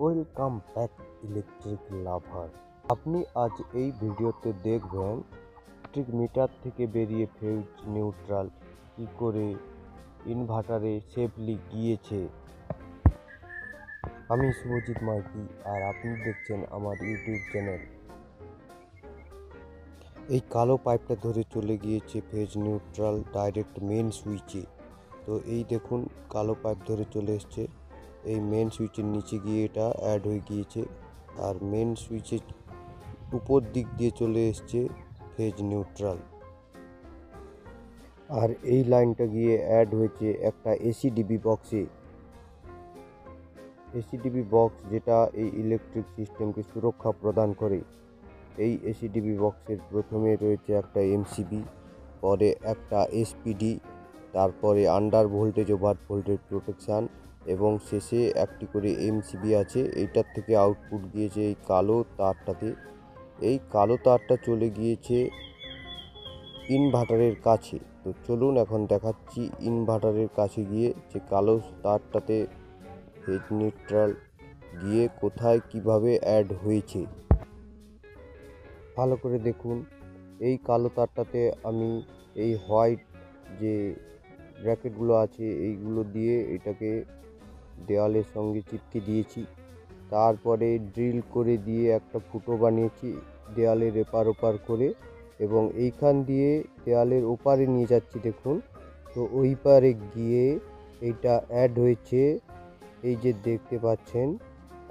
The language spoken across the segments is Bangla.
ওয়েলকাম ব্যাক ইলেকট্রিক লাভার। আপনি আজ এই ভিডিওতে দেখবেন ইলেকট্রিক মিটার থেকে বেরিয়ে ফেজ নিউট্রাল কী করে ইনভার্টারে সেফলি গিয়েছে। আমি শুভজিৎ মাইতি আর আপনি দেখছেন আমার ইউটিউব চ্যানেল। এই কালো পাইপটা ধরে চলে গিয়েছে ফেজ নিউট্রাল ডাইরেক্ট মেন সুইচে। তো এই দেখুন কালো পাইপ ধরে চলে এসছে, এই মেন সুইচের নিচে গিয়ে এটা অ্যাড হয়ে গিয়েছে আর মেন সুইচের উপর দিক দিয়ে চলে এসছে ফেজ নিউট্রাল। আর এই লাইনটা গিয়ে অ্যাড হয়েছে একটা এসিডিবি বক্সে। এসিডিবি বক্স যেটা এই ইলেকট্রিক সিস্টেমকে সুরক্ষা প্রদান করে। এই এসিডিবি বক্সের প্রথমে রয়েছে একটা এমসিবি, পরে একটা এসপিডি, তারপরে under voltage over voltage protection এবং শেষে একটি করে এমসিবি আছে। এইটার থেকে আউটপুট গিয়েছে এই কালো তারটাতে। এই কালো তারটা চলে গিয়েছে ইনভার্টারের কাছে। তো চলুন এখন দেখাচ্ছি ইনভার্টারের কাছে গিয়ে যে কালো তারটাতে ফেজ নিউট্রাল গিয়ে কোথায় কিভাবে অ্যাড হয়েছে। ভালো করে দেখুন, এই কালো তারটাতে আমি এই হোয়াইট যে ব্র্যাকেটগুলো আছে এইগুলো দিয়ে এটাকে দেওয়ালের সঙ্গে চিপকে দিয়েছি। তারপরে ড্রিল করে দিয়ে একটা ফুটো বানিয়েছি দেওয়ালের এপার ওপার করে, এবং এইখান দিয়ে দেওয়ালের ওপারে নিয়ে যাচ্ছি দেখুন। তো ওই পারে গিয়ে এইটা অ্যাড হয়েছে, এই যে দেখতে পাচ্ছেন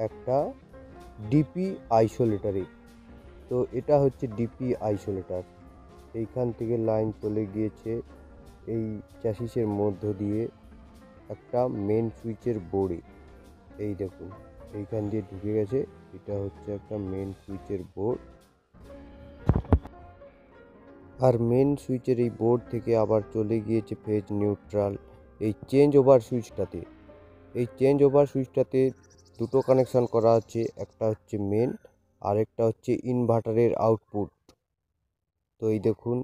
একটা ডিপি আইসোলেটারে। তো এটা হচ্ছে ডিপি আইসোলেটার। এইখান থেকে লাইন চলে গিয়েছে এই চ্যাসিসের মধ্য দিয়ে একটা মেন সুইচের বোর্ডে। এই দেখুন এইখান দিয়ে ঢুকে গেছে, এটা হচ্ছে একটা মেন সুইচের বোর্ড। আর মেন সুইচের এই বোর্ড থেকে আবার চলে গিয়েছে ফেজ নিউট্রাল এই চেঞ্জ ওভার সুইচটাতে। এই চেঞ্জ ওভার সুইচটাতে দুটো কানেকশান করা আছে, একটা হচ্ছে মেন আর একটা হচ্ছে ইনভার্টারের আউটপুট। তো এই দেখুন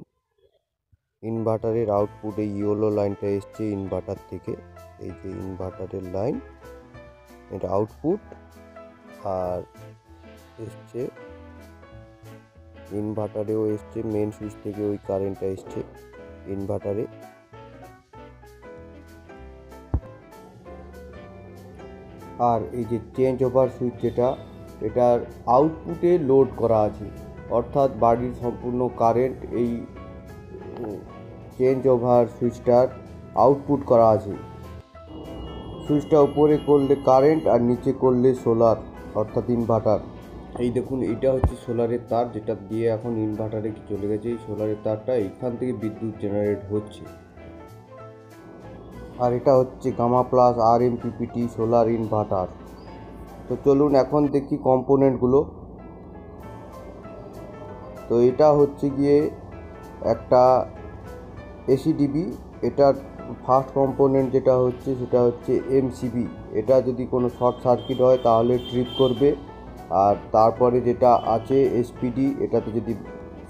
ইনভার্টারের আউটপুট এই ইয়েলো লাইনটা এসছে ইনভার্টার থেকে, এই যে ইনভার্টারের লাইন, এটা আউটপুট। আর এসছে ইনভার্টারেও এসছে মেন সুইচ থেকে ওই কারেন্টটা এসছে ইনভার্টারে। আর এই যে চেঞ্জ ওভার সুইচ যেটা, এটার আউটপুটে লোড করা আছে, অর্থাৎ বাড়ির সম্পূর্ণ কারেন্ট এই চেঞ্জ ওভার সুইচটার আউটপুট করা আছে। সুইচটা উপরে করলে কারেন্ট আর নিচে করলে সোলার অর্থাৎ ইনভার্টার। এই দেখুন এটা হচ্ছে সোলারের তার যেটা দিয়ে এখন ইনভার্টারে চলে গেছে। এই সোলারের তারটা এইখান থেকে বিদ্যুৎ জেনারেট হচ্ছে। আর এটা হচ্ছে Gamma plus RMPPT solar inverter. তো চলুন এখন দেখি কম্পোনেন্টগুলো। তো এটা হচ্ছে গিয়ে একটা এসিডিবি। এটার ফার্স্ট কম্পোনেন্ট যেটা হচ্ছে সেটা হচ্ছে এমসিবি। এটা যদি কোনো শর্ট সার্কিট হয় তাহলে ট্রিপ করবে। আর তারপরে যেটা আছে এসপিডি, এটাতে যদি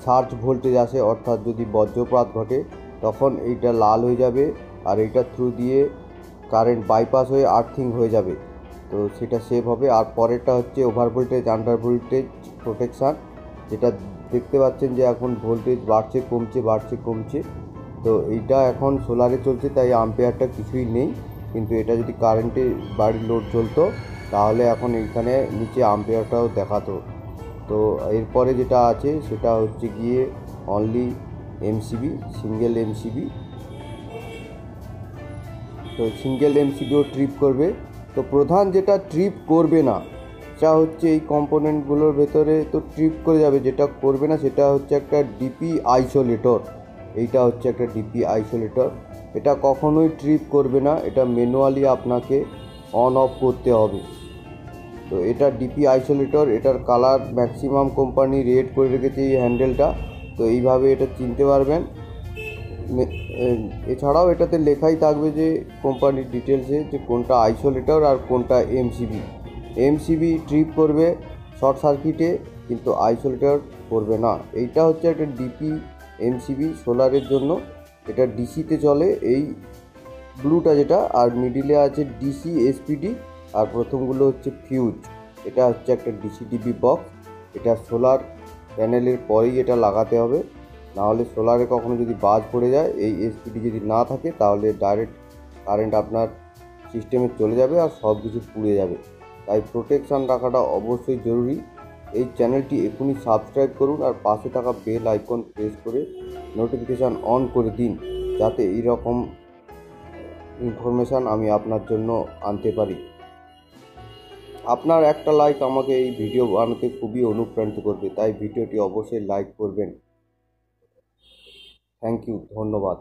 সার্জ ভোল্টেজ আসে অর্থাৎ যদি বজ্রপাত ঘটে তখন এইটা লাল হয়ে যাবে আর এইটার থ্রু দিয়ে কারেন্ট বাইপাস হয়ে আর্থিং হয়ে যাবে, তো সেটা সেভ হবে। আর পরেরটা হচ্ছে over voltage under voltage protection, যেটা দেখতে পাচ্ছেন যে এখন ভোল্টেজ বাড়ছে কমছে বাড়ছে কমছে। তো এইটা এখন সোলারে চলছে তাই আম্পেয়ারটা কিছুই নেই, কিন্তু এটা যদি কারেন্টে বাড়ির লোড চলতো তাহলে এখন এইখানে নিচে আম্পেয়ারটাও দেখাতো। তো এরপরে যেটা আছে সেটা হচ্ছে গিয়ে অনলি এমসিবি, সিঙ্গেল এমসিবি। তো সিঙ্গেল এমসিবিও ট্রিপ করবে। তো প্রধান যেটা ট্রিপ করবে না সেটা হচ্ছে এই কম্পোনেন্টগুলোর ভেতরে তো ট্রিপ করে যাবে, যেটা করবে না সেটা হচ্ছে একটা ডিপি আইসোলেটর। এইটা হচ্ছে একটা ডিপি আইসোলেটর, এটা কখনোই ট্রিপ করবে না, এটা ম্যানুয়ালি আপনাকে অন অফ করতে হবে। তো এটা ডিপি আইসোলেটর, এটার কালার ম্যাক্সিমাম কোম্পানি রেড করে রেখেছে এই হ্যান্ডেলটা। তো এইভাবে এটা চিনতে পারবেন। এছাড়াও এটাতে লেখাই থাকবে যে কোম্পানির ডিটেলসে যে কোনটা আইসোলেটর আর কোনটা এমসিবি। এমসিবি ট্রিপ করবে শর্ট সার্কিটে, কিন্তু আইসোলেটর করবে না। এইটা হচ্ছে একটা ডিপি এমসিবি সোলারের জন্য, এটা ডিসিতে চলে এই ব্লুটা যেটা, আর মিডিলে আছে ডিসি এসপিডি আর প্রথমগুলো হচ্ছে ফিউজ। এটা হচ্ছে একটা ডিসিটিভি বক্স। এটা সোলার প্যানেলের পরেই এটা লাগাতে হবে, নাহলে সোলারে কখনো যদি বাজ পড়ে যায়, এই এসপিডি যদি না থাকে তাহলে ডাইরেক্ট কারেন্ট আপনার সিস্টেমে চলে যাবে আর সব কিছু পুড়ে যাবে। তাই প্রোটেকশান রাখাটা অবশ্যই জরুরি। এই চ্যানেলটি এখনই সাবস্ক্রাইব করুন আর পাশে থাকা বেল আইকন প্রেস করে নোটিফিকেশান অন করে দিন, যাতে এই রকম ইনফরমেশান আমি আপনার জন্য আনতে পারি। আপনার একটা লাইক আমাকে এই ভিডিও বানাতে খুবই অনুপ্রাণিত করবে, তাই ভিডিওটি অবশ্যই লাইক করবেন। থ্যাংক ইউ, ধন্যবাদ।